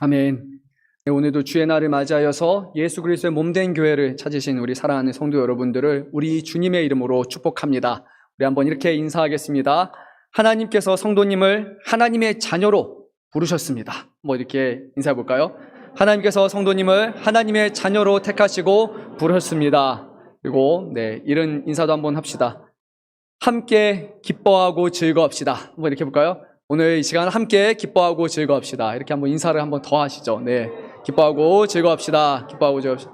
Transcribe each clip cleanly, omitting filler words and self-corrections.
아멘. 네, 오늘도 주의 날을 맞이하여서 예수 그리스도의 몸된 교회를 찾으신 우리 사랑하는 성도 여러분들을 우리 주님의 이름으로 축복합니다. 우리 한번 이렇게 인사하겠습니다. 하나님께서 성도님을 하나님의 자녀로 부르셨습니다. 이렇게 인사해 볼까요? 하나님께서 성도님을 하나님의 자녀로 택하시고 부르셨습니다. 그리고 이런 인사도 한번 합시다. 함께 기뻐하고 즐거웁시다. 한번 이렇게 해볼까요? 오늘 이 시간 함께 기뻐하고 즐거웁시다. 이렇게 한번 인사를 한번 더 하시죠. 기뻐하고 즐거웁시다. 기뻐하고 즐거웁시다.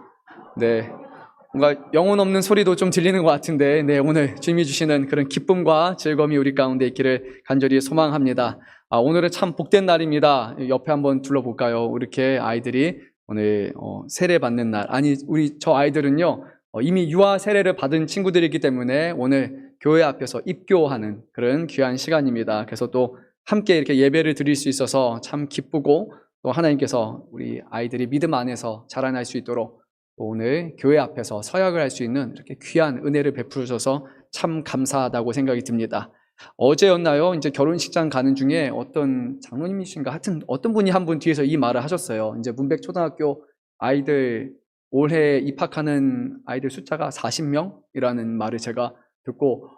뭔가 영혼 없는 소리도 좀 들리는 것 같은데, 오늘 주님이 주시는 그런 기쁨과 즐거움이 우리 가운데 있기를 간절히 소망합니다. 오늘은 참 복된 날입니다. 옆에 한번 둘러볼까요? 이렇게 아이들이 오늘 세례 받는 날. 저 아이들은요, 이미 유아 세례를 받은 친구들이기 때문에 오늘 교회 앞에서 입교하는 그런 귀한 시간입니다. 그래서 또 함께 이렇게 예배를 드릴 수 있어서 참 기쁘고, 또 하나님께서 우리 아이들이 믿음 안에서 자라날 수 있도록 오늘 교회 앞에서 서약을 할 수 있는 이렇게 귀한 은혜를 베푸셔서 참 감사하다고 생각이 듭니다. 어제였나요? 이제 결혼식장 가는 중에 어떤 장로님이신가? 하여튼 어떤 분이 한 분 뒤에서 이 말을 하셨어요. 이제 문백초등학교 아이들 올해 입학하는 아이들 숫자가 40명이라는 말을 제가 듣고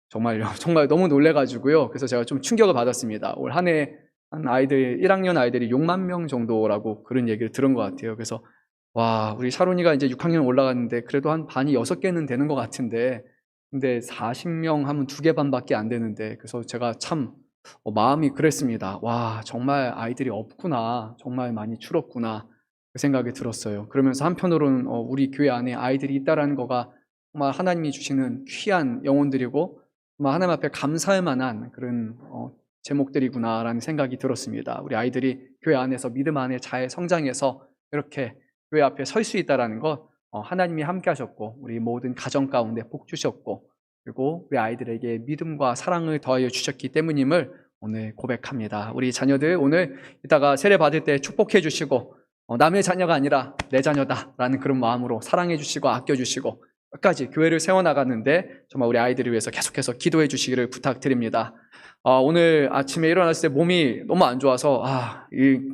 정말 너무 놀래가지고요. 그래서 제가 좀 충격을 받았습니다. 올 한 해 한 아이들 1학년 아이들이 6만 명 정도라고 그런 얘기를 들은 것 같아요. 그래서 와, 우리 샤론이가 이제 6학년 올라갔는데 그래도 한 반이 6개는 되는 것 같은데, 근데 40명 하면 2개 반밖에 안 되는데, 그래서 제가 참 마음이 그랬습니다. 와, 정말 아이들이 없구나, 정말 많이 줄었구나 그 생각이 들었어요. 그러면서 한편으로는 우리 교회 안에 아이들이 있다라는 거가 정말 하나님이 주시는 귀한 영혼들이고 정말 하나님 앞에 감사할 만한 그런 제목들이구나라는 생각이 들었습니다. 우리 아이들이 교회 안에서 믿음 안에 잘 성장해서 이렇게 교회 앞에 설 수 있다는 것, 하나님이 함께 하셨고 우리 모든 가정 가운데 복 주셨고, 그리고 우리 아이들에게 믿음과 사랑을 더하여 주셨기 때문임을 오늘 고백합니다. 우리 자녀들 오늘 이따가 세례 받을 때 축복해 주시고, 남의 자녀가 아니라 내 자녀다라는 그런 마음으로 사랑해 주시고 아껴 주시고 끝까지 교회를 세워나가는데 정말 우리 아이들을 위해서 계속해서 기도해 주시기를 부탁드립니다. 오늘 아침에 일어났을 때 몸이 너무 안 좋아서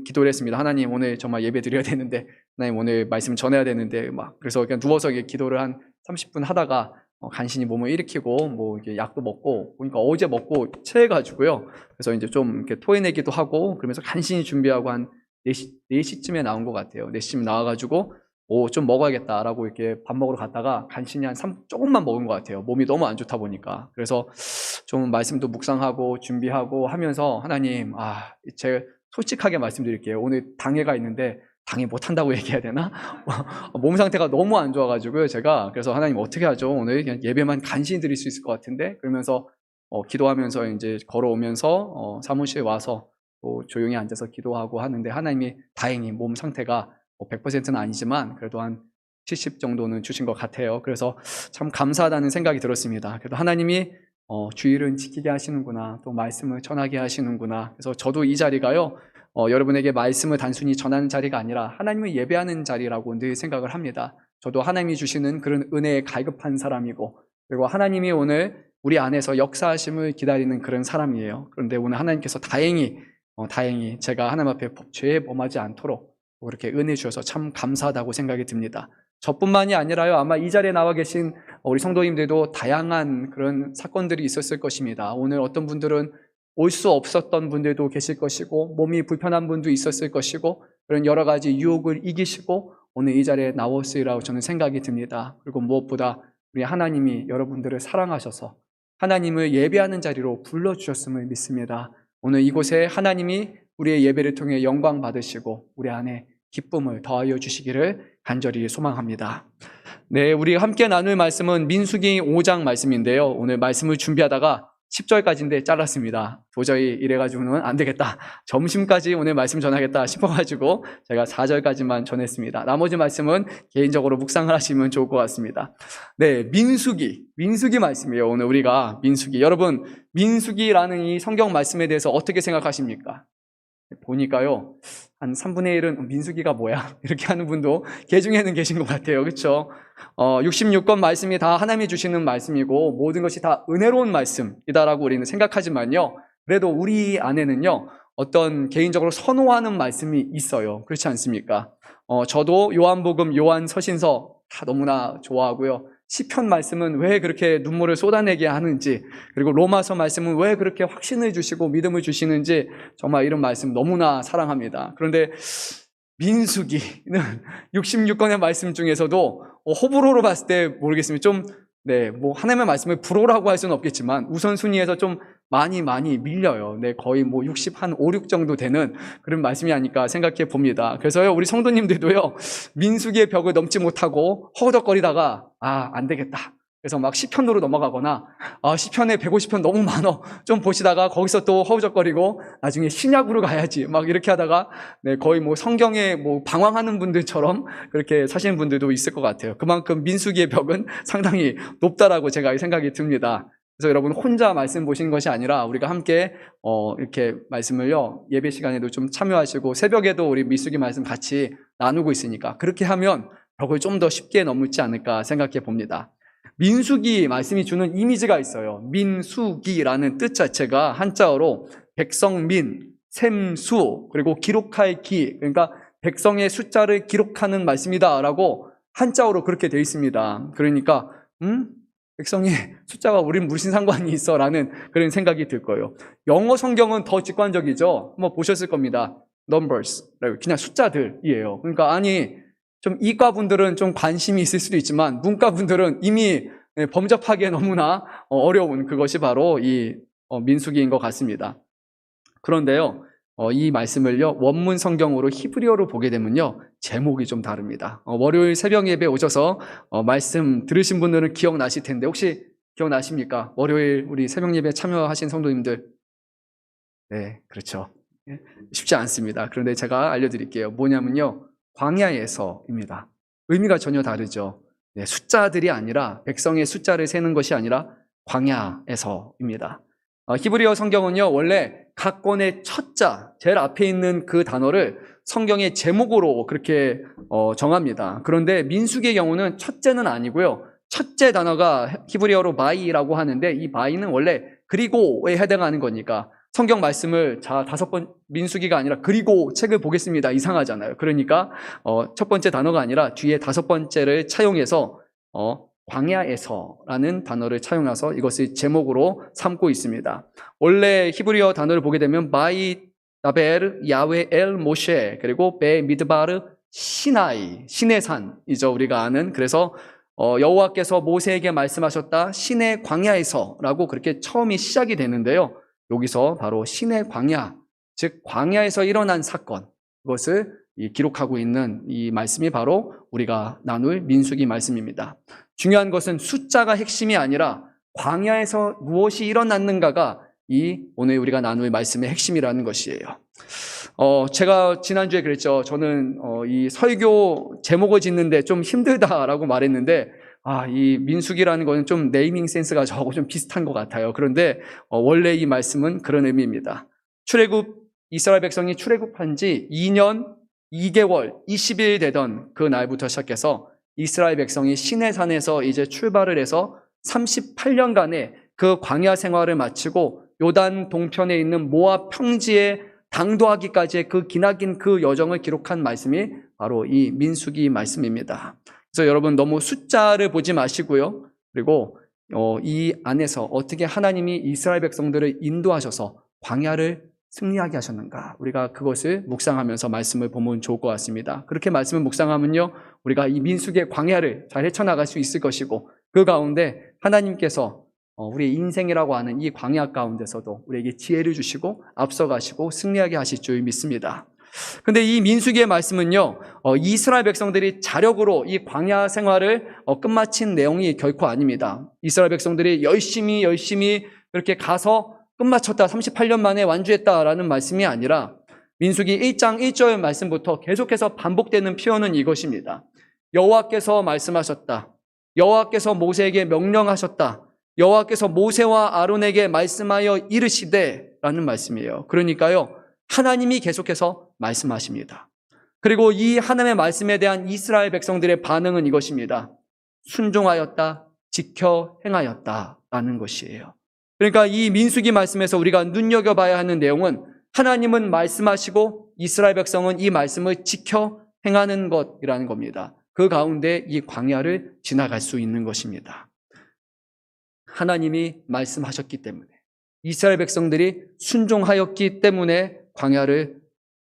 기도를 했습니다. 하나님, 오늘 정말 예배 드려야 되는데, 하나님 오늘 말씀 전해야 되는데, 그래서 그냥 누워서 기도를 한 30분 하다가 간신히 몸을 일으키고 이렇게 약도 먹고, 보니까 어제 먹고 체해가지고요. 그래서 이제 좀 이렇게 토해내기도 하고 그러면서 간신히 준비하고 한 4시쯤에 나온 것 같아요. 4시쯤 나와가지고 좀 먹어야겠다라고 이렇게 밥 먹으러 갔다가 간신히 조금만 먹은 것 같아요. 몸이 너무 안 좋다 보니까. 그래서 좀 말씀도 묵상하고 준비하고 하면서 하나님, 제가 솔직하게 말씀드릴게요. 오늘 당회가 있는데 당회 못한다고 얘기해야 되나? 몸 상태가 너무 안 좋아가지고요. 제가 그래서 하나님 어떻게 하죠? 오늘 그냥 예배만 간신히 드릴 수 있을 것 같은데, 그러면서 기도하면서 이제 걸어오면서 사무실에 와서 또 조용히 앉아서 기도하고 하는데, 하나님이 다행히 몸 상태가 100%는 아니지만 그래도 한 70 정도는 주신 것 같아요. 그래서 참 감사하다는 생각이 들었습니다. 그래도 하나님이 주일은 지키게 하시는구나, 또 말씀을 전하게 하시는구나. 그래서 저도 이 자리가요, 여러분에게 말씀을 단순히 전하는 자리가 아니라 하나님을 예배하는 자리라고 늘 생각을 합니다. 저도 하나님이 주시는 그런 은혜에 갈급한 사람이고, 그리고 하나님이 오늘 우리 안에서 역사하심을 기다리는 그런 사람이에요. 그런데 오늘 하나님께서 다행히 제가 하나님 앞에 죄에 범하지 않도록 그렇게 은혜 주셔서 참 감사하다고 생각이 듭니다. 저뿐만이 아니라요, 아마 이 자리에 나와 계신 우리 성도님들도 다양한 그런 사건들이 있었을 것입니다. 오늘 어떤 분들은 올 수 없었던 분들도 계실 것이고, 몸이 불편한 분도 있었을 것이고, 그런 여러 가지 유혹을 이기시고 오늘 이 자리에 나왔으리라고 저는 생각이 듭니다. 그리고 무엇보다 우리 하나님이 여러분들을 사랑하셔서 하나님을 예배하는 자리로 불러주셨음을 믿습니다. 오늘 이곳에 하나님이 우리의 예배를 통해 영광 받으시고 우리 안에 기쁨을 더하여 주시기를 간절히 소망합니다. 우리 함께 나눌 말씀은 민수기 5장 말씀인데요. 오늘 말씀을 준비하다가 10절까지인데 잘랐습니다. 도저히 이래가지고는 안 되겠다, 점심까지 오늘 말씀 전하겠다 싶어가지고 제가 4절까지만 전했습니다. 나머지 말씀은 개인적으로 묵상을 하시면 좋을 것 같습니다. 민수기 말씀이에요. 오늘 우리가 여러분, 민수기라는 이 성경 말씀에 대해서 어떻게 생각하십니까? 보니까요, 한 3분의 1은 민수기가 뭐야? 이렇게 하는 분도 개 중에는 계신 것 같아요. 그렇죠? 66권 말씀이 다 하나님이 주시는 말씀이고 모든 것이 다 은혜로운 말씀이다라고 우리는 생각하지만요, 그래도 우리 안에는요, 어떤 개인적으로 선호하는 말씀이 있어요. 그렇지 않습니까? 저도 요한복음, 요한서신서 다 너무나 좋아하고요. 시편 말씀은 왜 그렇게 눈물을 쏟아내게 하는지, 그리고 로마서 말씀은 왜 그렇게 확신을 주시고 믿음을 주시는지 정말 이런 말씀 너무나 사랑합니다. 그런데 민수기는 66권의 말씀 중에서도 호불호로 봤을 때 모르겠습니다. 좀 하나님의 말씀을 불호라고 할 수는 없겠지만 우선순위에서 좀 많이 밀려요. 거의 60, 한 5, 6 정도 되는 그런 말씀이 아닐까 생각해 봅니다. 그래서요, 우리 성도님들도요, 민수기의 벽을 넘지 못하고 허우덕거리다가, 안 되겠다. 그래서 막 시편으로 넘어가거나, 시편에 150편 너무 많어. 좀 보시다가 거기서 또 허우적거리고, 나중에 신약으로 가야지. 막 이렇게 하다가, 거의 성경에 방황하는 분들처럼 그렇게 사시는 분들도 있을 것 같아요. 그만큼 민수기의 벽은 상당히 높다라고 제가 생각이 듭니다. 그래서 여러분 혼자 말씀 보시는 것이 아니라 우리가 함께 이렇게 말씀을요, 예배 시간에도 좀 참여하시고 새벽에도 우리 민수기 말씀 같이 나누고 있으니까 그렇게 하면 벽을 좀 더 쉽게 넘지 않을까 생각해 봅니다. 민수기 말씀이 주는 이미지가 있어요. 민수기라는 뜻 자체가 한자어로 백성민, 셈수, 그리고 기록할 기, 그러니까 백성의 숫자를 기록하는 말씀이다라고 한자어로 그렇게 되어 있습니다. 그러니까 백성의 숫자가 우린 무슨 상관이 있어 라는 그런 생각이 들 거예요. 영어 성경은 더 직관적이죠. 한번 보셨을 겁니다. numbers, 그냥 숫자들이에요. 그러니까 좀 이과분들은 좀 관심이 있을 수도 있지만 문과분들은 이미 범접하기에 너무나 어려운 그것이 바로 이 민수기인 것 같습니다. 그런데요, 이 말씀을요, 원문 성경으로 히브리어로 보게 되면요, 제목이 좀 다릅니다. 월요일 새벽 예배 오셔서 말씀 들으신 분들은 기억나실 텐데 혹시 기억나십니까? 월요일 우리 새벽 예배 참여하신 성도님들. 네, 그렇죠. 쉽지 않습니다. 그런데 제가 알려드릴게요. 뭐냐면요, 광야에서입니다. 의미가 전혀 다르죠. 숫자들이 아니라, 백성의 숫자를 세는 것이 아니라 광야에서입니다. 히브리어 성경은요, 원래 각 권의 첫자, 제일 앞에 있는 그 단어를 성경의 제목으로 그렇게 정합니다. 그런데 민수기의 경우는 첫째는 아니고요, 첫째 단어가 히브리어로 마이라고 하는데, 이 마이는 원래 그리고에 해당하는 거니까 성경 말씀을 민수기가 아니라 그리고 책을 보겠습니다, 이상하잖아요. 그러니까 첫 번째 단어가 아니라 뒤에 다섯 번째를 차용해서 광야에서라는 단어를 차용해서 이것을 제목으로 삼고 있습니다. 원래 히브리어 단어를 보게 되면 마이 나벨 야웨 엘 모셰, 그리고 베 미드바르 시나이, 신의 산이죠, 우리가 아는. 그래서 여호와께서 모세에게 말씀하셨다 신의 광야에서라고 그렇게 처음이 시작이 되는데요, 여기서 바로 신의 광야, 즉 광야에서 일어난 사건, 그것을 기록하고 있는 이 말씀이 바로 우리가 나눌 민수기 말씀입니다. 중요한 것은 숫자가 핵심이 아니라 광야에서 무엇이 일어났는가가 오늘 우리가 나눌 말씀의 핵심이라는 것이에요. 제가 지난주에 그랬죠. 저는 이 설교 제목을 짓는데 좀 힘들다라고 말했는데, 이 민수기라는 것은 좀 네이밍 센스가 저하고 좀 비슷한 것 같아요. 그런데 원래 이 말씀은 그런 의미입니다. 이스라엘 백성이 출애굽한 지 2년 2개월 20일 되던 그 날부터 시작해서 이스라엘 백성이 시내산에서 이제 출발을 해서 38년간의 그 광야 생활을 마치고 요단 동편에 있는 모압 평지에 당도하기까지의 그 기나긴 그 여정을 기록한 말씀이 바로 이 민수기 말씀입니다. 그래서 여러분 너무 숫자를 보지 마시고요. 그리고 이 안에서 어떻게 하나님이 이스라엘 백성들을 인도하셔서 광야를 승리하게 하셨는가, 우리가 그것을 묵상하면서 말씀을 보면 좋을 것 같습니다. 그렇게 말씀을 묵상하면요, 우리가 이 민수기의 광야를 잘 헤쳐나갈 수 있을 것이고, 그 가운데 하나님께서 우리의 인생이라고 하는 이 광야 가운데서도 우리에게 지혜를 주시고 앞서가시고 승리하게 하실 줄 믿습니다. 근데 이 민수기의 말씀은요, 이스라엘 백성들이 자력으로 이 광야 생활을 끝마친 내용이 결코 아닙니다. 이스라엘 백성들이 열심히 그렇게 가서 끝마쳤다, 38년 만에 완주했다라는 말씀이 아니라 민수기 1장 1절 말씀부터 계속해서 반복되는 표현은 이것입니다. 여호와께서 말씀하셨다, 여호와께서 모세에게 명령하셨다, 여호와께서 모세와 아론에게 말씀하여 이르시되 라는 말씀이에요. 그러니까요, 하나님이 계속해서 말씀하십니다. 그리고 이 하나님의 말씀에 대한 이스라엘 백성들의 반응은 이것입니다. 순종하였다, 지켜 행하였다 라는 것이에요. 그러니까 이 민수기 말씀에서 우리가 눈여겨봐야 하는 내용은 하나님은 말씀하시고 이스라엘 백성은 이 말씀을 지켜 행하는 것이라는 겁니다. 그 가운데 이 광야를 지나갈 수 있는 것입니다. 하나님이 말씀하셨기 때문에, 이스라엘 백성들이 순종하였기 때문에 광야를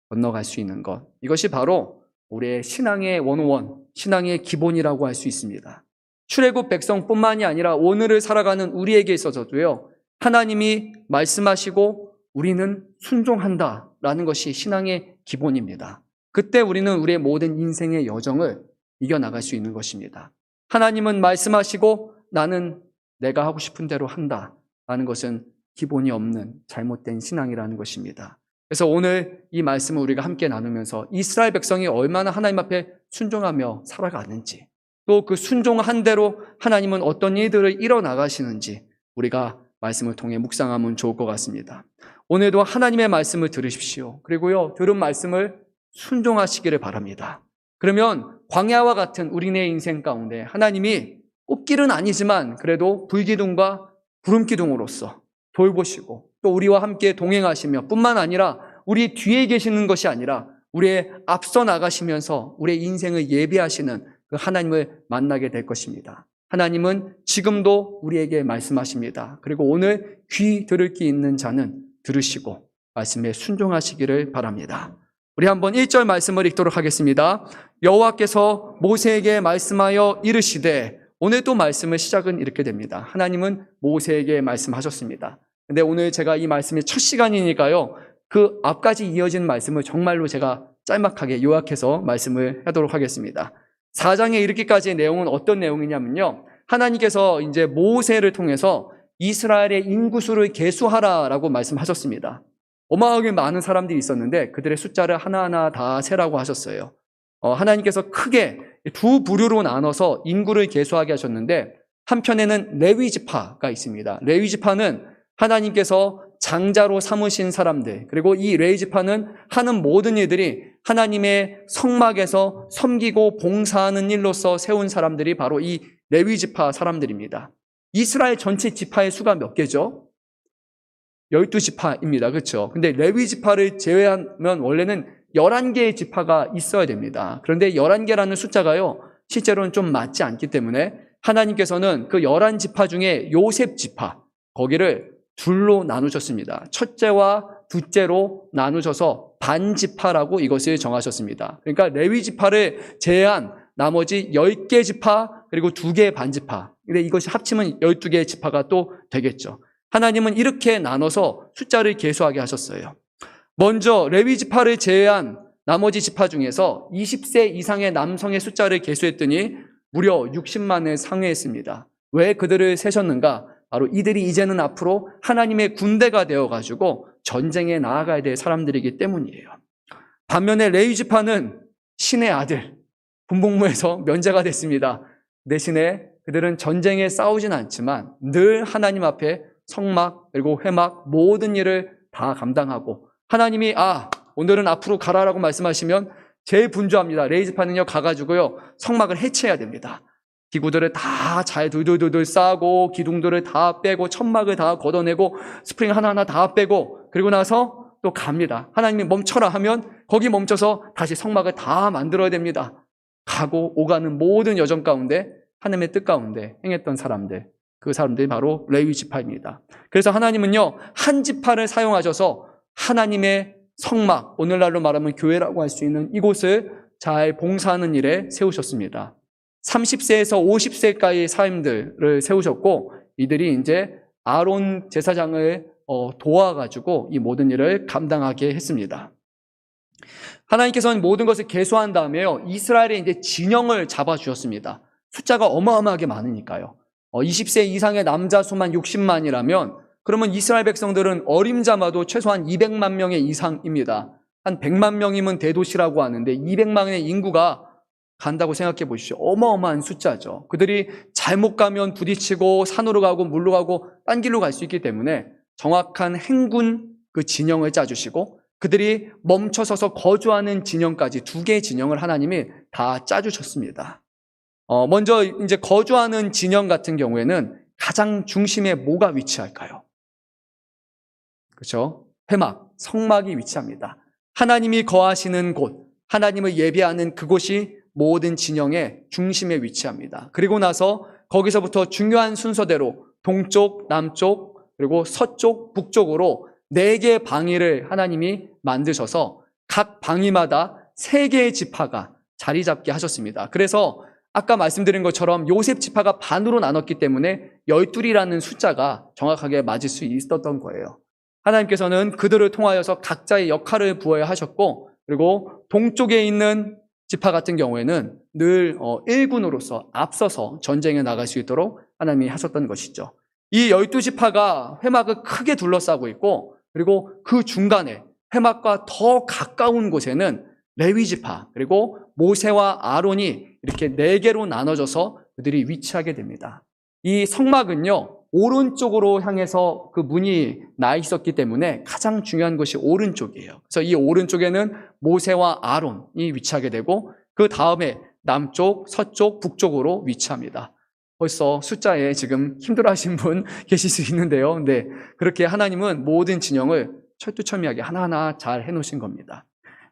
건너갈 수 있는 것, 이것이 바로 우리의 신앙의 원원, 신앙의 기본이라고 할 수 있습니다. 출애굽 백성뿐만이 아니라 오늘을 살아가는 우리에게 있어서도요, 하나님이 말씀하시고 우리는 순종한다라는 것이 신앙의 기본입니다. 그때 우리는 우리의 모든 인생의 여정을 이겨나갈 수 있는 것입니다. 하나님은 말씀하시고 나는 내가 하고 싶은 대로 한다라는 것은 기본이 없는 잘못된 신앙이라는 것입니다. 그래서 오늘 이 말씀을 우리가 함께 나누면서 이스라엘 백성이 얼마나 하나님 앞에 순종하며 살아가는지, 또 그 순종한 대로 하나님은 어떤 일들을 이뤄나가시는지 우리가 말씀을 통해 묵상하면 좋을 것 같습니다. 오늘도 하나님의 말씀을 들으십시오. 그리고요, 들은 말씀을 순종하시기를 바랍니다. 그러면 광야와 같은 우리네 인생 가운데 하나님이 꽃길은 아니지만 그래도 불기둥과 구름기둥으로서 돌보시고 또 우리와 함께 동행하시며 뿐만 아니라 우리 뒤에 계시는 것이 아니라 우리의 앞서 나가시면서 우리의 인생을 예비하시는 그 하나님을 만나게 될 것입니다. 하나님은 지금도 우리에게 말씀하십니다. 그리고 오늘 귀 들을 게 있는 자는 들으시고 말씀에 순종하시기를 바랍니다. 우리 한번 1절 말씀을 읽도록 하겠습니다. 여호와께서 모세에게 말씀하여 이르시되, 오늘 또 말씀의 시작은 이렇게 됩니다. 하나님은 모세에게 말씀하셨습니다. 근데 오늘 제가 이 말씀이 첫 시간이니까요, 그 앞까지 이어진 말씀을 정말로 제가 짤막하게 요약해서 말씀을 하도록 하겠습니다. 4장에 이르기까지의 내용은 어떤 내용이냐면요, 하나님께서 이제 모세를 통해서 이스라엘의 인구수를 계수하라라고 말씀하셨습니다. 어마어마하게 많은 사람들이 있었는데 그들의 숫자를 하나하나 다 세라고 하셨어요. 하나님께서 크게 두 부류로 나눠서 인구를 계수하게 하셨는데, 한편에는 레위 지파가 있습니다. 레위 지파는 하나님께서 장자로 삼으신 사람들, 그리고 이 레위 지파는 하는 모든 일들이 하나님의 성막에서 섬기고 봉사하는 일로서 세운 사람들이 바로 이 레위 지파 사람들입니다. 이스라엘 전체 지파의 수가 몇 개죠? 12지파입니다. 그렇죠? 근데 레위 지파를 제외하면 원래는 11개의 지파가 있어야 됩니다. 그런데 11개라는 숫자가요, 실제로는 좀 맞지 않기 때문에 하나님께서는 그 11지파 중에 요셉 지파, 거기를 둘로 나누셨습니다. 첫째와 둘째로 나누셔서 반지파라고 이것을 정하셨습니다. 그러니까 레위 지파를 제외한 나머지 10개 지파, 그리고 2개의 반지파. 근데 이것이 합치면 12개의 지파가 또 되겠죠. 하나님은 이렇게 나눠서 숫자를 계수하게 하셨어요. 먼저 레위 지파를 제외한 나머지 지파 중에서 20세 이상의 남성의 숫자를 계수했더니 무려 60만을 상회했습니다. 왜 그들을 세셨는가? 바로 이들이 이제는 앞으로 하나님의 군대가 되어가지고 전쟁에 나아가야 될 사람들이기 때문이에요. 반면에 레위 지파는 신의 아들, 군복무에서 면제가 됐습니다. 대신에 그들은 전쟁에 싸우진 않지만 늘 하나님 앞에 성막 그리고 회막 모든 일을 다 감당하고, 하나님이 오늘은 앞으로 가라라고 말씀하시면 제일 분주합니다. 레위 지파는요, 가가지고요 성막을 해체해야 됩니다. 기구들을 다 잘 돌돌돌 쌓고 기둥들을 다 빼고 천막을 다 걷어내고 스프링 하나하나 다 빼고, 그리고 나서 또 갑니다. 하나님이 멈춰라 하면 거기 멈춰서 다시 성막을 다 만들어야 됩니다. 가고 오가는 모든 여정 가운데 하나님의 뜻 가운데 행했던 사람들, 그 사람들이 바로 레위 지파입니다. 그래서 하나님은요, 한 지파를 사용하셔서 하나님의 성막, 오늘날로 말하면 교회라고 할 수 있는 이곳을 잘 봉사하는 일에 세우셨습니다. 30세에서 50세까지 사임들을 세우셨고, 이들이 이제 아론 제사장을 도와가지고 이 모든 일을 감당하게 했습니다. 하나님께서는 모든 것을 계수한 다음에요, 이스라엘의 이제 진영을 잡아주셨습니다. 숫자가 어마어마하게 많으니까요. 20세 이상의 남자 수만 60만이라면 그러면 이스라엘 백성들은 어림잡아도 최소한 200만 명의 이상입니다. 한 100만 명이면 대도시라고 하는데 200만의 인구가 간다고 생각해 보십시오. 어마어마한 숫자죠. 그들이 잘못 가면 부딪히고 산으로 가고 물로 가고 딴 길로 갈 수 있기 때문에 정확한 행군 그 진영을 짜주시고, 그들이 멈춰서서 거주하는 진영까지 2개의 진영을 하나님이 다 짜주셨습니다. 먼저 이제 거주하는 진영 같은 경우에는 가장 중심에 뭐가 위치할까요? 그렇죠? 회막. 성막이 위치합니다. 하나님이 거하시는 곳, 하나님을 예배하는 그곳이 모든 진영의 중심에 위치합니다. 그리고 나서 거기서부터 중요한 순서대로 동쪽, 남쪽, 그리고 서쪽, 북쪽으로 4개의 방위를 하나님이 만드셔서 각 방위마다 3개의 지파가 자리 잡게 하셨습니다. 그래서 아까 말씀드린 것처럼 요셉 지파가 반으로 나눴기 때문에 12이라는 숫자가 정확하게 맞을 수 있었던 거예요. 하나님께서는 그들을 통하여서 각자의 역할을 부어야 하셨고, 그리고 동쪽에 있는 지파 같은 경우에는 늘 일군으로서 앞서서 전쟁에 나갈 수 있도록 하나님이 하셨던 것이죠. 이 12지파가 회막을 크게 둘러싸고 있고, 그리고 그 중간에 회막과 더 가까운 곳에는 레위지파, 그리고 모세와 아론이 이렇게 4개로 나눠져서 그들이 위치하게 됩니다. 이 성막은요, 오른쪽으로 향해서 그 문이 나 있었기 때문에 가장 중요한 것이 오른쪽이에요. 그래서 이 오른쪽에는 모세와 아론이 위치하게 되고, 그 다음에 남쪽, 서쪽, 북쪽으로 위치합니다. 벌써 숫자에 지금 힘들어하신 분 계실 수 있는데요. 근데 그렇게 하나님은 모든 진영을 철두철미하게 하나하나 잘 해놓으신 겁니다.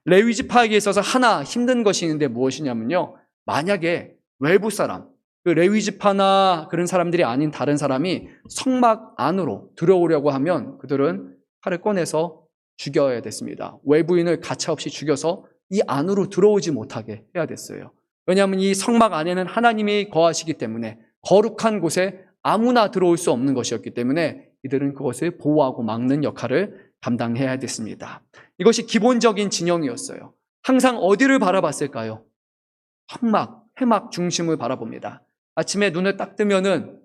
레위지파에게 있어서 하나 힘든 것이 있는데 무엇이냐면요, 만약에 외부 사람, 그 레위지파나 그런 사람들이 아닌 다른 사람이 성막 안으로 들어오려고 하면 그들은 칼을 꺼내서 죽여야 됐습니다. 외부인을 가차없이 죽여서 이 안으로 들어오지 못하게 해야 됐어요. 왜냐하면 이 성막 안에는 하나님이 거하시기 때문에 거룩한 곳에 아무나 들어올 수 없는 것이었기 때문에 이들은 그것을 보호하고 막는 역할을 감당해야 됐습니다. 이것이 기본적인 진영이었어요. 항상 어디를 바라봤을까요? 성막, 회막 중심을 바라봅니다. 아침에 눈을 딱 뜨면은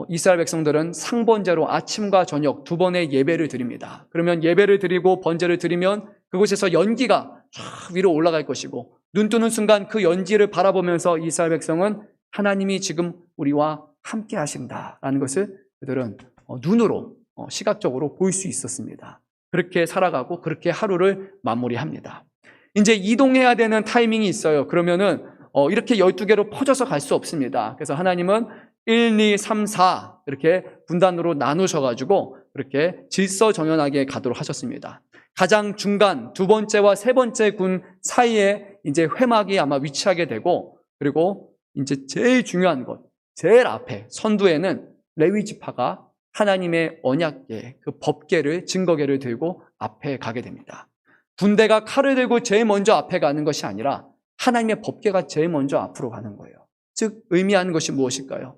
이스라엘 백성들은 상번제로 아침과 저녁 2번의 예배를 드립니다. 그러면 예배를 드리고 번제를 드리면 그곳에서 연기가 쫙 위로 올라갈 것이고, 눈 뜨는 순간 그 연기를 바라보면서 이스라엘 백성은 하나님이 지금 우리와 함께 하신다라는 것을 그들은 눈으로 시각적으로 볼 수 있었습니다. 그렇게 살아가고 그렇게 하루를 마무리합니다. 이제 이동해야 되는 타이밍이 있어요. 그러면은 이렇게 12개로 퍼져서 갈 수 없습니다. 그래서 하나님은 1, 2, 3, 4 이렇게 분단으로 나누셔가지고 그렇게 질서정연하게 가도록 하셨습니다. 가장 중간 2번째와 3번째 군 사이에 이제 회막이 아마 위치하게 되고, 그리고 이제 제일 중요한 것, 제일 앞에 선두에는 레위지파가 하나님의 언약궤, 그 법궤를, 증거궤를 들고 앞에 가게 됩니다. 군대가 칼을 들고 제일 먼저 앞에 가는 것이 아니라 하나님의 법궤가 제일 먼저 앞으로 가는 거예요. 즉 의미하는 것이 무엇일까요?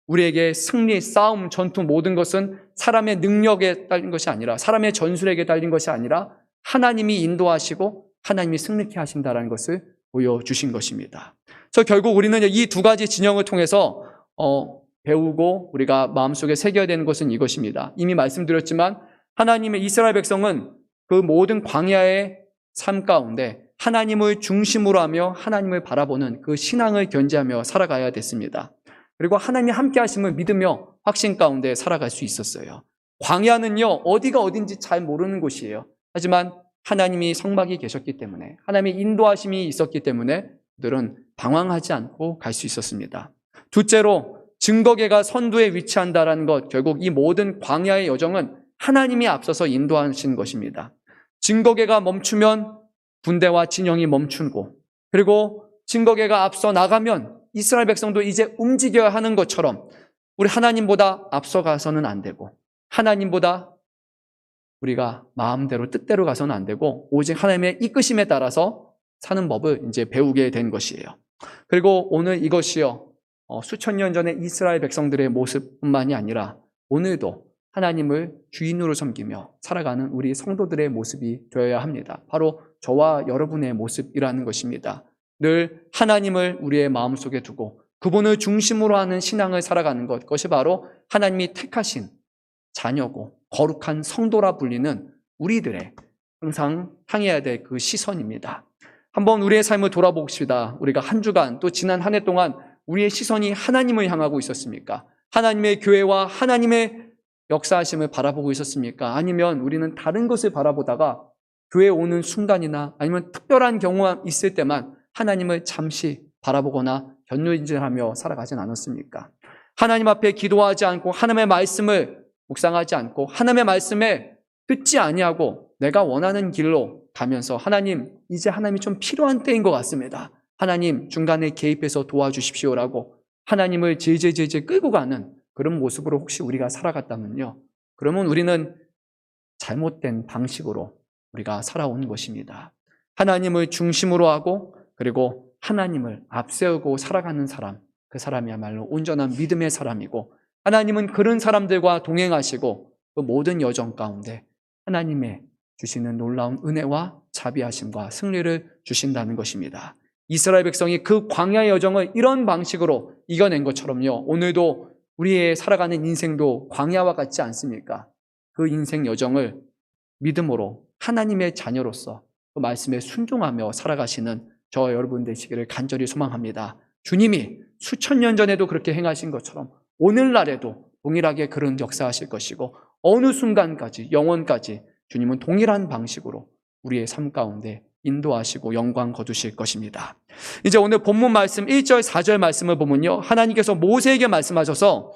우리에게 승리, 싸움, 전투 모든 것은 사람의 능력에 딸린 것이 아니라, 사람의 전술에게 딸린 것이 아니라 하나님이 인도하시고 하나님이 승리케 하신다는 것을 보여주신 것입니다. 그래서 결국 우리는 이 2가지 진영을 통해서 배우고 우리가 마음속에 새겨야 되는 것은 이것입니다. 이미 말씀드렸지만 하나님의 이스라엘 백성은 그 모든 광야의 삶 가운데 하나님을 중심으로 하며 하나님을 바라보는 그 신앙을 견지하며 살아가야 됐습니다. 그리고 하나님이 함께 하심을 믿으며 확신 가운데 살아갈 수 있었어요. 광야는요, 어디가 어딘지 잘 모르는 곳이에요. 하지만 하나님이 성막이 계셨기 때문에, 하나님의 인도하심이 있었기 때문에 그들은 방황하지 않고 갈 수 있었습니다. 둘째로, 증거궤가 선두에 위치한다는 것, 결국 이 모든 광야의 여정은 하나님이 앞서서 인도하신 것입니다. 증거궤가 멈추면 군대와 진영이 멈추고, 그리고 증거궤가 앞서 나가면 이스라엘 백성도 이제 움직여야 하는 것처럼 우리 하나님보다 앞서가서는 안 되고, 하나님보다 우리가 마음대로 뜻대로 가서는 안 되고, 오직 하나님의 이끄심에 따라서 사는 법을 이제 배우게 된 것이에요. 그리고 오늘 이것이요, 수천 년 전에 이스라엘 백성들의 모습뿐만이 아니라 오늘도 하나님을 주인으로 섬기며 살아가는 우리 성도들의 모습이 되어야 합니다. 바로 저와 여러분의 모습이라는 것입니다. 늘 하나님을 우리의 마음속에 두고 그분을 중심으로 하는 신앙을 살아가는 것, 그것이 바로 하나님이 택하신 자녀고 거룩한 성도라 불리는 우리들의 항상 향해야 될 그 시선입니다. 한번 우리의 삶을 돌아봅시다. 우리가 한 주간 또 지난 한 해 동안 우리의 시선이 하나님을 향하고 있었습니까? 하나님의 교회와 하나님의 역사하심을 바라보고 있었습니까? 아니면 우리는 다른 것을 바라보다가 교회에 오는 순간이나 아니면 특별한 경우가 있을 때만 하나님을 잠시 바라보거나 견눈질하며 살아가진 않았습니까? 하나님 앞에 기도하지 않고 하나님의 말씀을 묵상하지 않고 하나님의 말씀에 듣지 아니하고 내가 원하는 길로 가면서 하나님, 이제 하나님이 좀 필요한 때인 것 같습니다. 하나님 중간에 개입해서 도와주십시오라고 하나님을 제제 끌고 가는 그런 모습으로 혹시 우리가 살아갔다면요, 그러면 우리는 잘못된 방식으로 우리가 살아온 것입니다. 하나님을 중심으로 하고 그리고 하나님을 앞세우고 살아가는 사람, 그 사람이야말로 온전한 믿음의 사람이고, 하나님은 그런 사람들과 동행하시고 그 모든 여정 가운데 하나님의 주시는 놀라운 은혜와 자비하심과 승리를 주신다는 것입니다. 이스라엘 백성이 그 광야의 여정을 이런 방식으로 이겨낸 것처럼요, 오늘도 우리의 살아가는 인생도 광야와 같지 않습니까? 그 인생 여정을 믿음으로 하나님의 자녀로서 그 말씀에 순종하며 살아가시는 저와 여러분 되시기를 간절히 소망합니다. 주님이 수천 년 전에도 그렇게 행하신 것처럼 오늘날에도 동일하게 그런 역사하실 것이고, 어느 순간까지 영원까지 주님은 동일한 방식으로 우리의 삶 가운데 인도하시고 영광 거두실 것입니다. 이제 오늘 본문 말씀 1절 4절 말씀을 보면요, 하나님께서 모세에게 말씀하셔서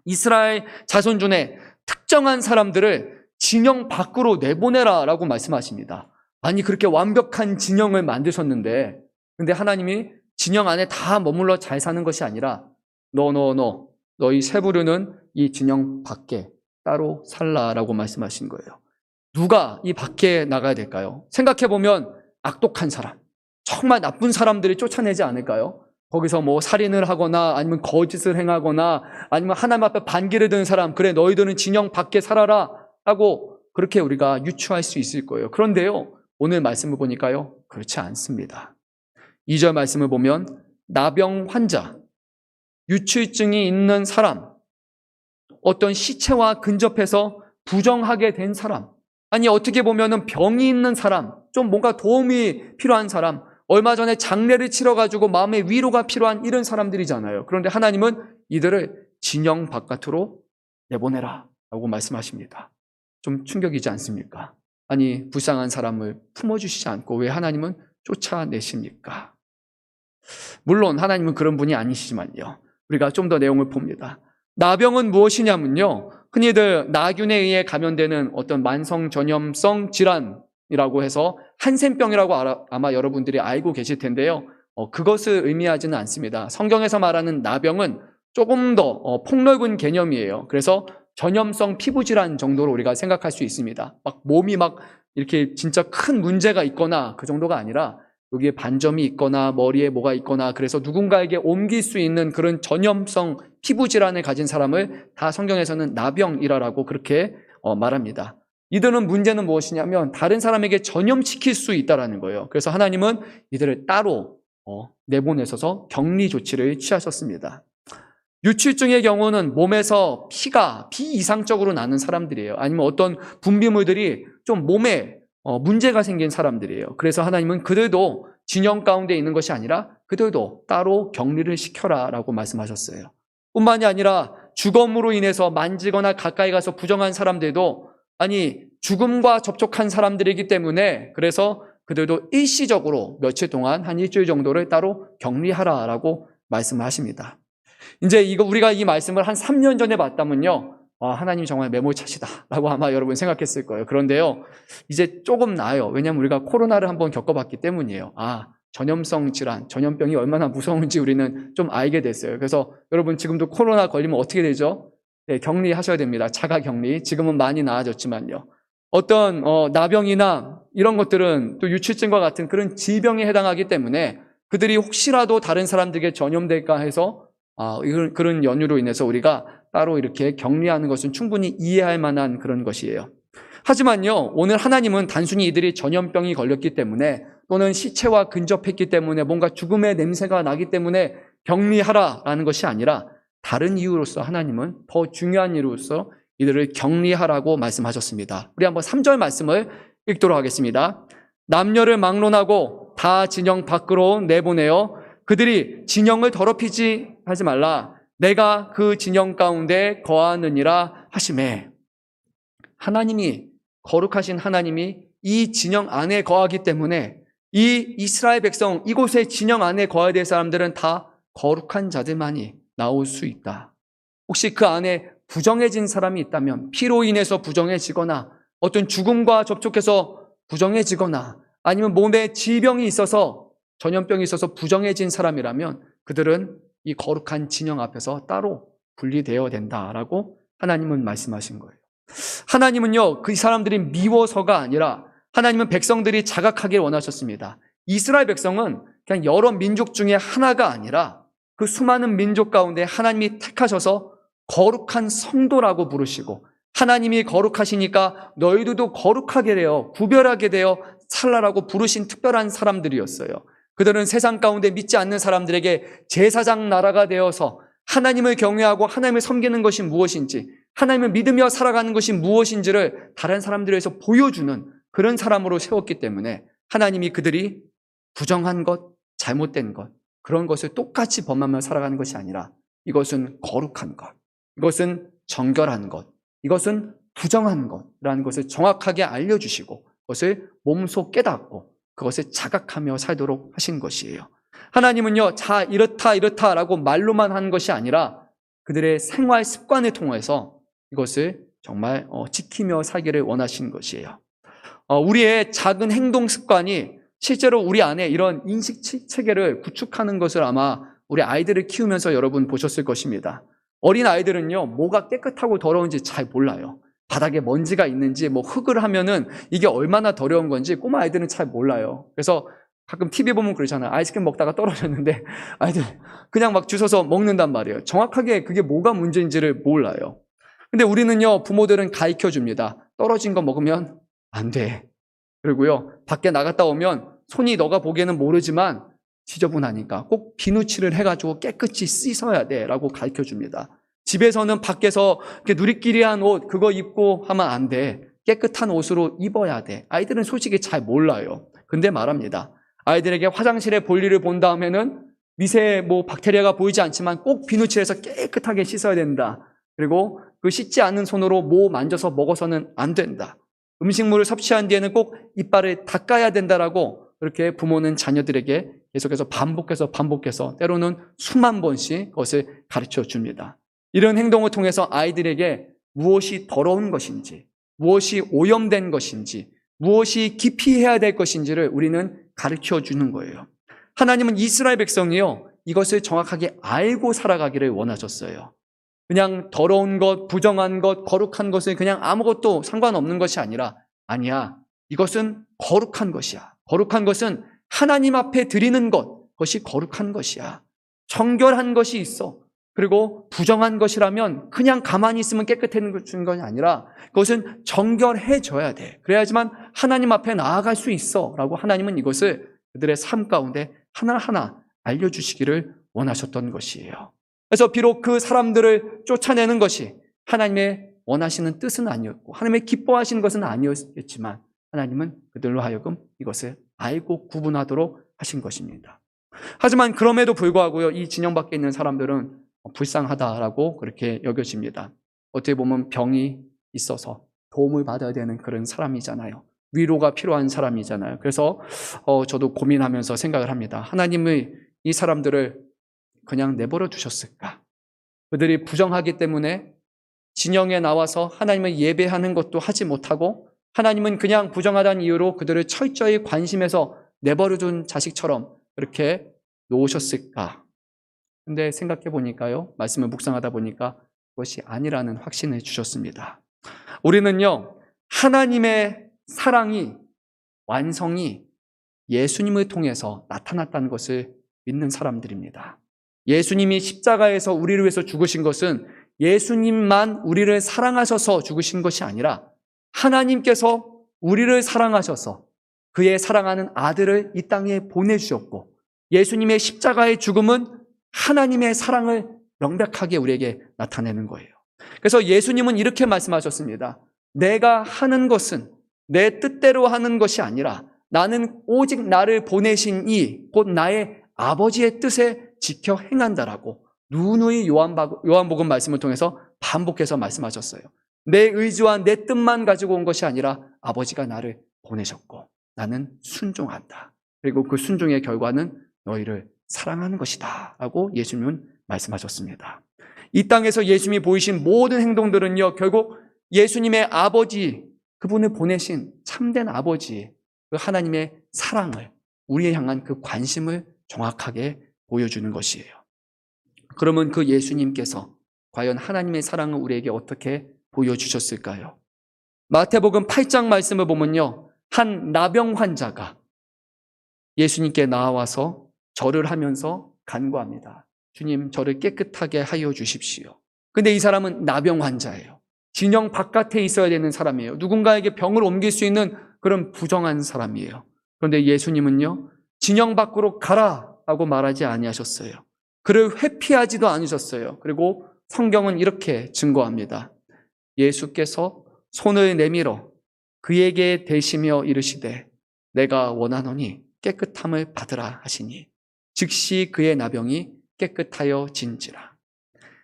이스라엘 자손 중에 특정한 사람들을 진영 밖으로 내보내라 라고 말씀하십니다. 아니, 그렇게 완벽한 진영을 만드셨는데, 근데 하나님이 진영 안에 다 머물러 잘 사는 것이 아니라 너희 세 부류는 이 진영 밖에 따로 살라라고 말씀하신 거예요. 누가 이 밖에 나가야 될까요? 생각해보면 악독한 사람, 정말 나쁜 사람들이 쫓아내지 않을까요? 거기서 뭐 살인을 하거나 아니면 거짓을 행하거나 아니면 하나님 앞에 반기를 드는 사람, 그래 너희들은 진영 밖에 살아라 하고 그렇게 우리가 유추할 수 있을 거예요. 그런데요, 오늘 말씀을 보니까요, 그렇지 않습니다. 2절 말씀을 보면 나병 환자, 유출증이 있는 사람, 어떤 시체와 근접해서 부정하게 된 사람, 아니 어떻게 보면은 병이 있는 사람, 좀 뭔가 도움이 필요한 사람, 얼마 전에 장례를 치러가지고 마음의 위로가 필요한 이런 사람들이잖아요. 그런데 하나님은 이들을 진영 바깥으로 내보내라 라고 말씀하십니다. 좀 충격이지 않습니까? 아니, 불쌍한 사람을 품어주시지 않고 왜 하나님은 쫓아내십니까? 물론 하나님은 그런 분이 아니시지만요, 우리가 좀 더 내용을 봅니다. 나병은 무엇이냐면요, 흔히들 나균에 의해 감염되는 어떤 만성 전염성 질환이라고 해서 한센병이라고 아마 여러분들이 알고 계실 텐데요, 그것을 의미하지는 않습니다. 성경에서 말하는 나병은 조금 더 폭넓은 개념이에요. 그래서 전염성 피부질환 정도로 우리가 생각할 수 있습니다. 막 몸이 막 이렇게 진짜 큰 문제가 있거나 그 정도가 아니라 여기에 반점이 있거나 머리에 뭐가 있거나 그래서 누군가에게 옮길 수 있는 그런 전염성 피부질환을 가진 사람을 다 성경에서는 나병이라고 그렇게 말합니다. 이들은 문제는 무엇이냐면 다른 사람에게 전염시킬 수 있다는 거예요. 그래서 하나님은 이들을 따로 내보내셔서 격리 조치를 취하셨습니다. 유출증의 경우는 몸에서 피가 비이상적으로 나는 사람들이에요. 아니면 어떤 분비물들이 좀 몸에 문제가 생긴 사람들이에요. 그래서 하나님은 그들도 진영 가운데 있는 것이 아니라 그들도 따로 격리를 시켜라 라고 말씀하셨어요. 뿐만이 아니라 죽음으로 인해서 만지거나 가까이 가서 부정한 사람들도 아니 죽음과 접촉한 사람들이기 때문에 그래서 그들도 일시적으로 며칠 동안 한 일주일 정도를 따로 격리하라 라고 말씀하십니다. 이제 우리가 이 말씀을 한 3년 전에 봤다면요, 하나님 정말 매몰차시다 라고 아마 여러분 생각했을 거예요. 그런데요, 이제 조금 나아요. 왜냐하면 우리가 코로나를 한번 겪어봤기 때문이에요. 전염성 질환, 전염병이 얼마나 무서운지 우리는 좀 알게 됐어요. 그래서 여러분 지금도 코로나 걸리면 어떻게 되죠? 네, 격리하셔야 됩니다. 자가 격리. 지금은 많이 나아졌지만요. 어떤 나병이나 이런 것들은 또 유출증과 같은 그런 질병에 해당하기 때문에 그들이 혹시라도 다른 사람들에게 전염될까 해서 그런 연유로 인해서 우리가 따로 이렇게 격리하는 것은 충분히 이해할 만한 그런 것이에요. 하지만요, 오늘 하나님은 단순히 이들이 전염병이 걸렸기 때문에 또는 시체와 근접했기 때문에 뭔가 죽음의 냄새가 나기 때문에 격리하라라는 것이 아니라 다른 이유로서 하나님은 더 중요한 이유로서 이들을 격리하라고 말씀하셨습니다. 우리 한번 3절 말씀을 읽도록 하겠습니다. 남녀를 막론하고 다 진영 밖으로 내보내어 그들이 진영을 더럽히지 하지 말라. 내가 그 진영 가운데 거하느니라 하시매. 하나님이, 거룩하신 하나님이 이 진영 안에 거하기 때문에 이 이스라엘 백성, 이곳의 진영 안에 거해야 될 사람들은 다 거룩한 자들만이 나올 수 있다. 혹시 그 안에 부정해진 사람이 있다면, 피로 인해서 부정해지거나 어떤 죽음과 접촉해서 부정해지거나 아니면 몸에 질병이 있어서 전염병이 있어서 부정해진 사람이라면 그들은 이 거룩한 진영 앞에서 따로 분리되어야 된다라고 하나님은 말씀하신 거예요. 하나님은요, 그 사람들이 미워서가 아니라 하나님은 백성들이 자각하길 원하셨습니다. 이스라엘 백성은 그냥 여러 민족 중에 하나가 아니라 그 수많은 민족 가운데 하나님이 택하셔서 거룩한 성도라고 부르시고 하나님이 거룩하시니까 너희들도 거룩하게 되어 구별하게 되어 살라라고 부르신 특별한 사람들이었어요. 그들은 세상 가운데 믿지 않는 사람들에게 제사장 나라가 되어서 하나님을 경외하고 하나님을 섬기는 것이 무엇인지, 하나님을 믿으며 살아가는 것이 무엇인지를 다른 사람들에서 보여주는 그런 사람으로 세웠기 때문에 하나님이 그들이 부정한 것, 잘못된 것, 그런 것을 똑같이 범하며 살아가는 것이 아니라 이것은 거룩한 것, 이것은 정결한 것, 이것은 부정한 것이라는 것을 정확하게 알려주시고 그것을 몸소 깨닫고 그것을 자각하며 살도록 하신 것이에요. 하나님은요, 자, 이렇다라고 말로만 하는 것이 아니라 그들의 생활 습관을 통해서 이것을 정말 지키며 살기를 원하신 것이에요. 우리의 작은 행동 습관이 실제로 우리 안에 이런 인식 체계를 구축하는 것을 아마 우리 아이들을 키우면서 여러분 보셨을 것입니다. 어린 아이들은요, 뭐가 깨끗하고 더러운지 잘 몰라요. 바닥에 먼지가 있는지 뭐 흙을 하면은 이게 얼마나 더러운 건지 꼬마 아이들은 잘 몰라요. 그래서 가끔 TV 보면 그러잖아요. 아이스크림 먹다가 떨어졌는데 아이들 그냥 막 주워서 먹는단 말이에요. 정확하게 그게 뭐가 문제인지를 몰라요. 근데 우리는요, 부모들은 가르쳐 줍니다. 떨어진 거 먹으면 안 돼. 그리고요, 밖에 나갔다 오면 손이 너가 보기에는 모르지만 지저분하니까 꼭 비누칠을 해가지고 깨끗이 씻어야 돼 라고 가르쳐 줍니다. 집에서는 밖에서 이렇게 누리끼리 한 옷 그거 입고 하면 안 돼. 깨끗한 옷으로 입어야 돼. 아이들은 솔직히 잘 몰라요. 근데 말합니다. 아이들에게 화장실에 볼일을 본 다음에는 미세 박테리아가 보이지 않지만 꼭 비누칠해서 깨끗하게 씻어야 된다. 그리고 그 씻지 않는 손으로 뭐 만져서 먹어서는 안 된다. 음식물을 섭취한 뒤에는 꼭 이빨을 닦아야 된다라고 그렇게 부모는 자녀들에게 계속해서 반복해서 때로는 수만 번씩 그것을 가르쳐 줍니다. 이런 행동을 통해서 아이들에게 무엇이 더러운 것인지, 무엇이 오염된 것인지, 무엇이 깊이 해야 될 것인지를 우리는 가르쳐 주는 거예요. 하나님은 이스라엘 백성이요, 이것을 정확하게 알고 살아가기를 원하셨어요. 그냥 더러운 것, 부정한 것, 거룩한 것을 그냥 아무것도 상관없는 것이 아니라, 아니야, 이것은 거룩한 것이야. 거룩한 것은 하나님 앞에 드리는 것, 그것이 거룩한 것이야. 정결한 것이 있어. 그리고 부정한 것이라면 그냥 가만히 있으면 깨끗해지는 것이 아니라 그것은 정결해져야 돼. 그래야지만 하나님 앞에 나아갈 수 있어 라고 하나님은 이것을 그들의 삶 가운데 하나하나 알려주시기를 원하셨던 것이에요. 그래서 비록 그 사람들을 쫓아내는 것이 하나님의 원하시는 뜻은 아니었고 하나님의 기뻐하시는 것은 아니었겠지만 하나님은 그들로 하여금 이것을 알고 구분하도록 하신 것입니다. 하지만 그럼에도 불구하고요, 이 진영 밖에 있는 사람들은 불쌍하다라고 그렇게 여겨집니다. 어떻게 보면 병이 있어서 도움을 받아야 되는 그런 사람이잖아요. 위로가 필요한 사람이잖아요. 그래서 저도 고민하면서 생각을 합니다. 하나님의 이 사람들을 그냥 내버려 두셨을까? 그들이 부정하기 때문에 진영에 나와서 하나님을 예배하는 것도 하지 못하고 하나님은 그냥 부정하다는 이유로 그들을 철저히 관심해서 내버려 둔 자식처럼 그렇게 놓으셨을까? 근데 생각해 보니까요, 말씀을 묵상하다 보니까 그것이 아니라는 확신을 주셨습니다. 우리는요, 하나님의 사랑이, 완성이 예수님을 통해서 나타났다는 것을 믿는 사람들입니다. 예수님이 십자가에서 우리를 위해서 죽으신 것은 예수님만 우리를 사랑하셔서 죽으신 것이 아니라 하나님께서 우리를 사랑하셔서 그의 사랑하는 아들을 이 땅에 보내주셨고 예수님의 십자가의 죽음은 하나님의 사랑을 명백하게 우리에게 나타내는 거예요. 그래서 예수님은 이렇게 말씀하셨습니다. 내가 하는 것은 내 뜻대로 하는 것이 아니라 나는 오직 나를 보내신 이 곧 나의 아버지의 뜻에 지켜 행한다라고 누누이 요한복음 말씀을 통해서 반복해서 말씀하셨어요. 내 의지와 내 뜻만 가지고 온 것이 아니라 아버지가 나를 보내셨고 나는 순종한다. 그리고 그 순종의 결과는 너희를 사랑하는 것이다 라고 예수님은 말씀하셨습니다. 이 땅에서 예수님이 보이신 모든 행동들은요, 결국 예수님의 아버지, 그분을 보내신 참된 아버지의 그 하나님의 사랑을, 우리에 향한 그 관심을 정확하게 보여주는 것이에요. 그러면 그 예수님께서 과연 하나님의 사랑을 우리에게 어떻게 보여주셨을까요? 마태복음 8장 말씀을 보면요, 한 나병 환자가 예수님께 나와서 절을 하면서 간구합니다. 주님, 저를 깨끗하게 하여 주십시오. 근데 이 사람은 나병 환자예요. 진영 바깥에 있어야 되는 사람이에요. 누군가에게 병을 옮길 수 있는 그런 부정한 사람이에요. 그런데 예수님은요, 진영 밖으로 가라라고 말하지 아니하셨어요. 그를 회피하지도 않으셨어요. 그리고 성경은 이렇게 증거합니다. 예수께서 손을 내밀어 그에게 대시며 이르시되 내가 원하노니 깨끗함을 받으라 하시니 즉시 그의 나병이 깨끗하여 진지라.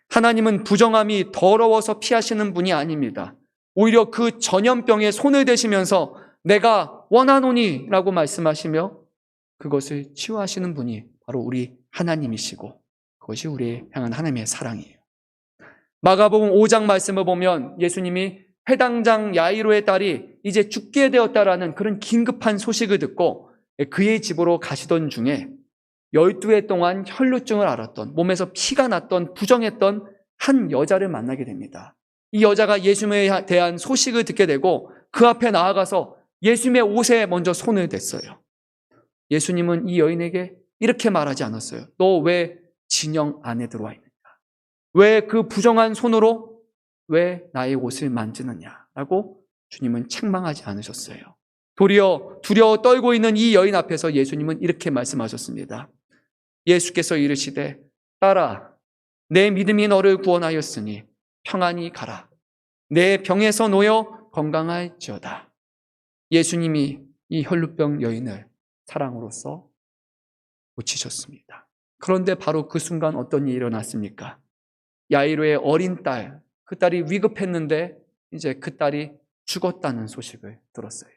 하나님은 부정함이 더러워서 피하시는 분이 아닙니다. 오히려 그 전염병에 손을 대시면서 내가 원하노니 라고 말씀하시며 그것을 치유하시는 분이 바로 우리 하나님이시고 그것이 우리의 향한 하나님의 사랑이에요. 마가복음 5장 말씀을 보면 예수님이 회당장 야이로의 딸이 이제 죽게 되었다라는 그런 긴급한 소식을 듣고 그의 집으로 가시던 중에 12해 동안 혈루증을 앓았던, 몸에서 피가 났던, 부정했던 한 여자를 만나게 됩니다. 이 여자가 예수님에 대한 소식을 듣게 되고 그 앞에 나아가서 예수님의 옷에 먼저 손을 댔어요. 예수님은 이 여인에게 이렇게 말하지 않았어요. 너 왜 진영 안에 들어와 있느냐? 왜 그 부정한 손으로 왜 나의 옷을 만지느냐라고 주님은 책망하지 않으셨어요. 도리어 두려워 떨고 있는 이 여인 앞에서 예수님은 이렇게 말씀하셨습니다. 예수께서 이르시되 딸아, 내 믿음이 너를 구원하였으니 평안히 가라. 내 병에서 놓여 건강할지어다. 예수님이 이 혈루병 여인을 사랑으로써 고치셨습니다. 그런데 바로 그 순간 어떤 일이 일어났습니까? 야이로의 어린 딸, 그 딸이 위급했는데 이제 그 딸이 죽었다는 소식을 들었어요.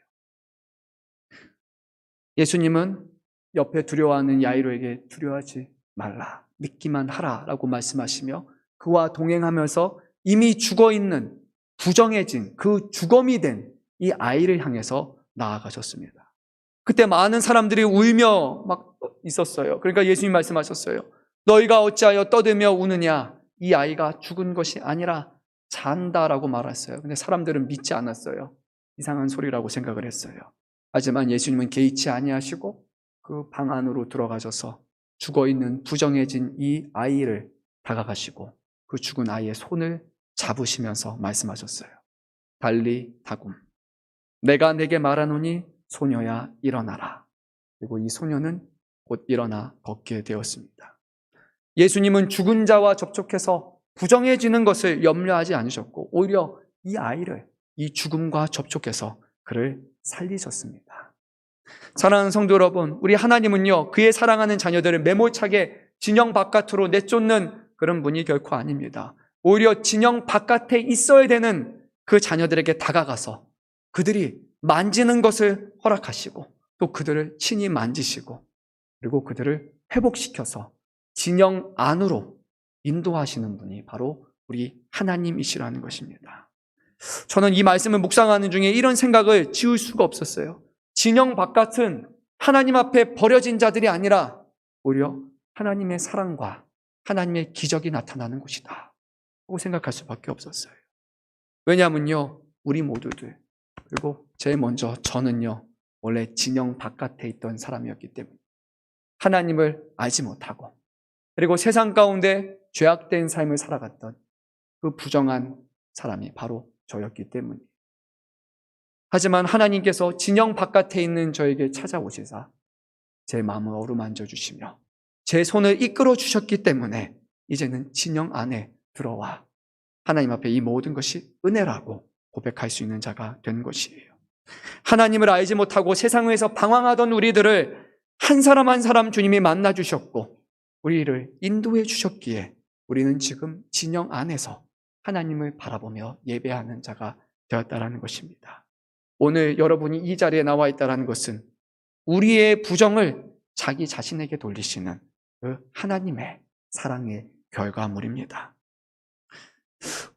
예수님은 옆에 두려워하는 야이로에게 두려워하지 말라, 믿기만 하라라고 말씀하시며 그와 동행하면서 이미 죽어있는 부정해진 그 주검이 된 이 아이를 향해서 나아가셨습니다. 그때 많은 사람들이 울며 막 있었어요. 그러니까 예수님 말씀하셨어요. 너희가 어찌하여 떠들며 우느냐? 이 아이가 죽은 것이 아니라 잔다라고 말했어요. 근데 사람들은 믿지 않았어요. 이상한 소리라고 생각을 했어요. 하지만 예수님은 개의치 아니하시고 그 방 안으로 들어가셔서 죽어있는 부정해진 이 아이를 다가가시고 그 죽은 아이의 손을 잡으시면서 말씀하셨어요. 달리 다굼, 내가 내게 말하노니 소녀야 일어나라. 그리고 이 소녀는 곧 일어나 걷게 되었습니다. 예수님은 죽은 자와 접촉해서 부정해지는 것을 염려하지 않으셨고 오히려 이 아이를 이 죽음과 접촉해서 그를 살리셨습니다. 사랑하는 성도 여러분, 우리 하나님은요, 그의 사랑하는 자녀들을 매몰차게 진영 바깥으로 내쫓는 그런 분이 결코 아닙니다. 오히려 진영 바깥에 있어야 되는 그 자녀들에게 다가가서 그들이 만지는 것을 허락하시고 또 그들을 친히 만지시고 그리고 그들을 회복시켜서 진영 안으로 인도하시는 분이 바로 우리 하나님이시라는 것입니다. 저는 이 말씀을 묵상하는 중에 이런 생각을 지울 수가 없었어요. 진영 바깥은 하나님 앞에 버려진 자들이 아니라 오히려 하나님의 사랑과 하나님의 기적이 나타나는 곳이다 라고 생각할 수밖에 없었어요. 왜냐하면요, 우리 모두들, 그리고 제일 먼저 저는요, 원래 진영 바깥에 있던 사람이었기 때문에 하나님을 알지 못하고 그리고 세상 가운데 죄악된 삶을 살아갔던 그 부정한 사람이 바로 저였기 때문이에요. 하지만 하나님께서 진영 바깥에 있는 저에게 찾아오시사 제 마음을 어루만져 주시며 제 손을 이끌어 주셨기 때문에 이제는 진영 안에 들어와 하나님 앞에 이 모든 것이 은혜라고 고백할 수 있는 자가 된 것이에요. 하나님을 알지 못하고 세상에서 방황하던 우리들을 한 사람 한 사람 주님이 만나 주셨고 우리를 인도해 주셨기에 우리는 지금 진영 안에서 하나님을 바라보며 예배하는 자가 되었다라는 것입니다. 오늘 여러분이 이 자리에 나와 있다는 것은 우리의 부정을 자기 자신에게 돌리시는 그 하나님의 사랑의 결과물입니다.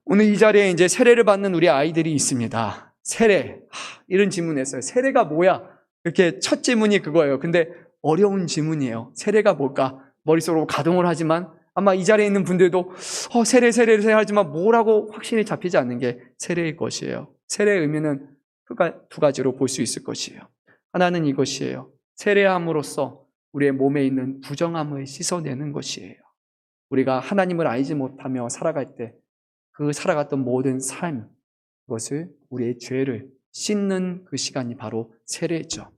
오늘 이 자리에 이제 세례를 받는 우리 아이들이 있습니다. 세례. 이런 질문했어요. 세례가 뭐야? 이렇게 첫 질문이 그거예요. 근데 어려운 질문이에요. 세례가 뭘까? 머릿속으로 가동을 하지만 아마 이 자리에 있는 분들도 세례 하지만 뭐라고 확신이 잡히지 않는 게 세례일 것이에요. 세례의 의미는 두 가지로 볼 수 있을 것이에요. 하나는 이것이에요. 세례함으로써 우리의 몸에 있는 부정함을 씻어내는 것이에요. 우리가 하나님을 알지 못하며 살아갈 때 그 살아갔던 모든 삶, 그것을 우리의 죄를 씻는 그 시간이 바로 세례죠.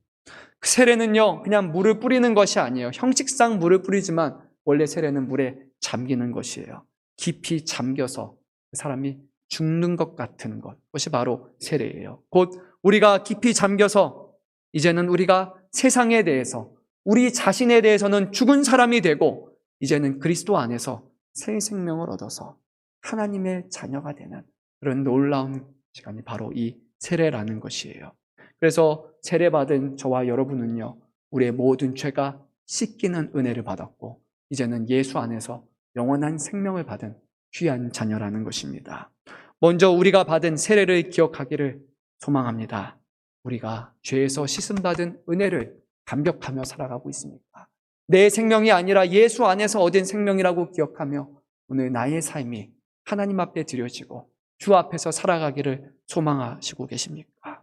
그 세례는요, 그냥 물을 뿌리는 것이 아니에요. 형식상 물을 뿌리지만 원래 세례는 물에 잠기는 것이에요. 깊이 잠겨서 그 사람이 죽는 것 같은 것, 그것이 바로 세례예요. 곧 우리가 깊이 잠겨서 이제는 우리가 세상에 대해서, 우리 자신에 대해서는 죽은 사람이 되고 이제는 그리스도 안에서 새 생명을 얻어서 하나님의 자녀가 되는 그런 놀라운 시간이 바로 이 세례라는 것이에요. 그래서 세례받은 저와 여러분은요, 우리의 모든 죄가 씻기는 은혜를 받았고 이제는 예수 안에서 영원한 생명을 받은 귀한 자녀라는 것입니다. 먼저 우리가 받은 세례를 기억하기를 소망합니다. 우리가 죄에서 씻음받은 은혜를 감격하며 살아가고 있습니까? 내 생명이 아니라 예수 안에서 얻은 생명이라고 기억하며 오늘 나의 삶이 하나님 앞에 드려지고 주 앞에서 살아가기를 소망하시고 계십니까?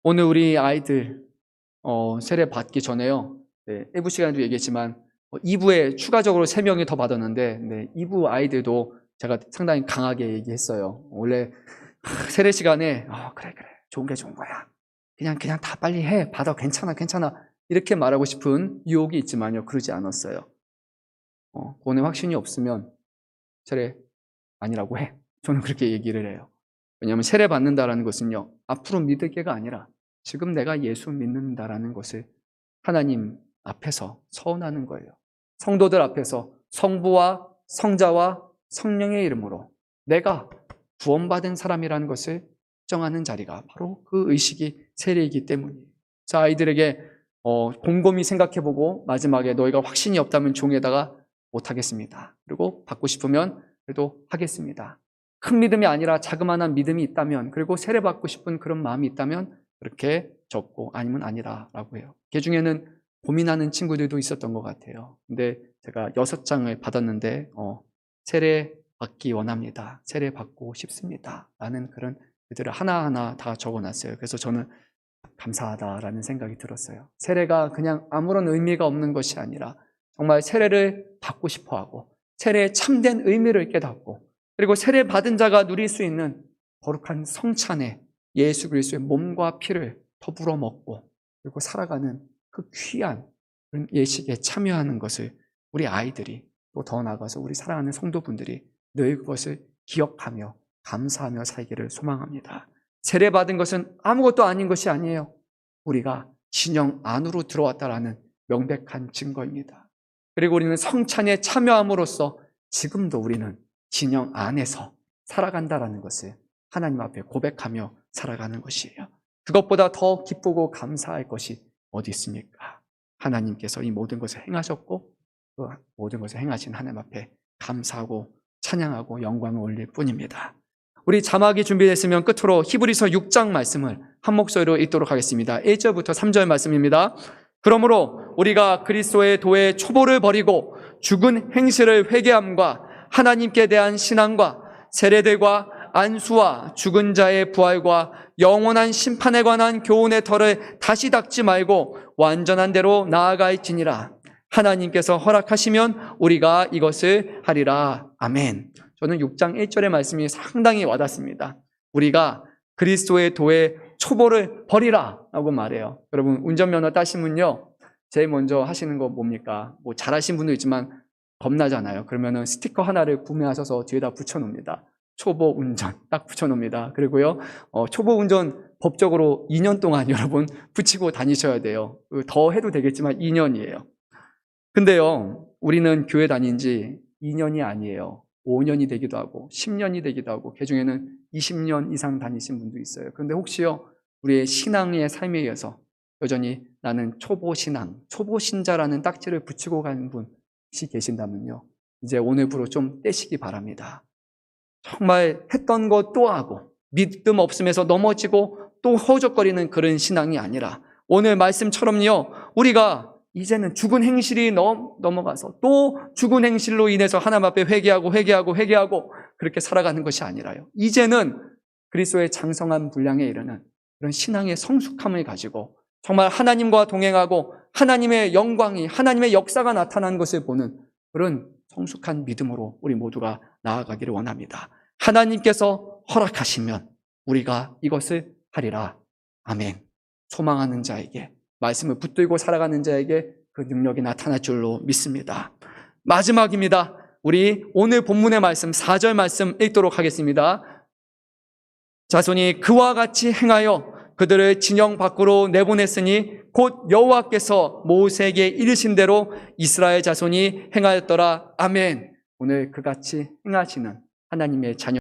오늘 우리 아이들 세례 받기 전에요. 1부 시간에도 얘기했지만 2부에 추가적으로 3명이 더 받았는데 2부 아이들도 제가 상당히 강하게 얘기했어요. 원래 세례 시간에 그래 좋은 게 좋은 거야. 그냥 다 빨리 해. 받아. 괜찮아. 이렇게 말하고 싶은 유혹이 있지만요. 그러지 않았어요. 그거는 확신이 없으면 세례 아니라고 해. 저는 그렇게 얘기를 해요. 왜냐하면 세례 받는다라는 것은요, 앞으로 믿을 게가 아니라 지금 내가 예수 믿는다라는 것을 하나님 앞에서 서원하는 거예요. 성도들 앞에서 성부와 성자와 성령의 이름으로 내가 구원받은 사람이라는 것을 정하는 자리가 바로 그 의식이 세례이기 때문이에요. 자, 아이들에게 곰곰이 생각해보고 마지막에 너희가 확신이 없다면 종에다가 못하겠습니다. 그리고 받고 싶으면 그래도 하겠습니다. 큰 믿음이 아니라 자그마한 믿음이 있다면, 그리고 세례받고 싶은 그런 마음이 있다면 그렇게 적고 아니면 아니라라고 해요. 그 중에는 고민하는 친구들도 있었던 것 같아요. 근데 제가 6장을 받았는데 세례 받기 원합니다. 세례 받고 싶습니다. 라는 그런 글들을 하나하나 다 적어놨어요. 그래서 저는 감사하다라는 생각이 들었어요. 세례가 그냥 아무런 의미가 없는 것이 아니라 정말 세례를 받고 싶어하고 세례의 참된 의미를 깨닫고 그리고 세례 받은 자가 누릴 수 있는 거룩한 성찬에 예수 그리스도의 몸과 피를 더불어 먹고 그리고 살아가는 그 귀한 그런 예식에 참여하는 것을 우리 아이들이 또 더 나아가서 우리 사랑하는 성도분들이 늘 그것을 기억하며 감사하며 살기를 소망합니다. 세례 받은 것은 아무것도 아닌 것이 아니에요. 우리가 진영 안으로 들어왔다라는 명백한 증거입니다. 그리고 우리는 성찬에 참여함으로써 지금도 우리는 진영 안에서 살아간다라는 것을 하나님 앞에 고백하며 살아가는 것이에요. 그것보다 더 기쁘고 감사할 것이 어디 있습니까? 하나님께서 이 모든 것을 행하셨고 그 모든 것을 행하신 하나님 앞에 감사하고 찬양하고 영광을 올릴 뿐입니다. 우리 자막이 준비됐으면 끝으로 히브리서 6장 말씀을 한 목소리로 읽도록 하겠습니다. 1절부터 3절 말씀입니다. 그러므로 우리가 그리스도의 도의 초보를 버리고 죽은 행실을 회개함과 하나님께 대한 신앙과 세례들과 안수와 죽은 자의 부활과 영원한 심판에 관한 교훈의 털을 다시 닦지 말고 완전한 대로 나아갈지니라. 하나님께서 허락하시면 우리가 이것을 하리라. 아멘. 저는 6장 1절의 말씀이 상당히 와닿습니다. 우리가 그리스도의 도의 초보를 버리라 라고 말해요. 여러분 운전면허 따시면요, 제일 먼저 하시는 거 뭡니까? 뭐 잘하신 분도 있지만 겁나잖아요. 그러면은 스티커 하나를 구매하셔서 뒤에다 붙여놓습니다. 초보 운전 딱 붙여놓습니다. 그리고요, 초보 운전 법적으로 2년 동안 여러분 붙이고 다니셔야 돼요. 더 해도 되겠지만 2년이에요. 근데요, 우리는 교회 다닌 지 2년이 아니에요. 5년이 되기도 하고 10년이 되기도 하고 그중에는 20년 이상 다니신 분도 있어요. 그런데 혹시요, 우리의 신앙의 삶에 의해서 여전히 나는 초보신앙, 초보신자라는 딱지를 붙이고 가는 분이 계신다면요, 이제 오늘부로 좀 떼시기 바랍니다. 정말 했던 거 또 하고 믿음 없음에서 넘어지고 또 허우적거리는 그런 신앙이 아니라 오늘 말씀처럼요, 우리가 이제는 죽은 행실이 넘어가서 또 죽은 행실로 인해서 하나님 앞에 회개하고 그렇게 살아가는 것이 아니라요, 이제는 그리스도의 장성한 분량에 이르는 그런 신앙의 성숙함을 가지고 정말 하나님과 동행하고 하나님의 영광이, 하나님의 역사가 나타난 것을 보는 그런 성숙한 믿음으로 우리 모두가 나아가기를 원합니다. 하나님께서 허락하시면 우리가 이것을 하리라. 아멘. 소망하는 자에게, 말씀을 붙들고 살아가는 자에게 그 능력이 나타날 줄로 믿습니다. 마지막입니다. 우리 오늘 본문의 말씀 4절 말씀 읽도록 하겠습니다. 자손이 그와 같이 행하여 그들을 진영 밖으로 내보냈으니 곧 여호와께서 모세에게 이르신 대로 이스라엘 자손이 행하였더라. 아멘. 오늘 그같이 행하시는 하나님의 자녀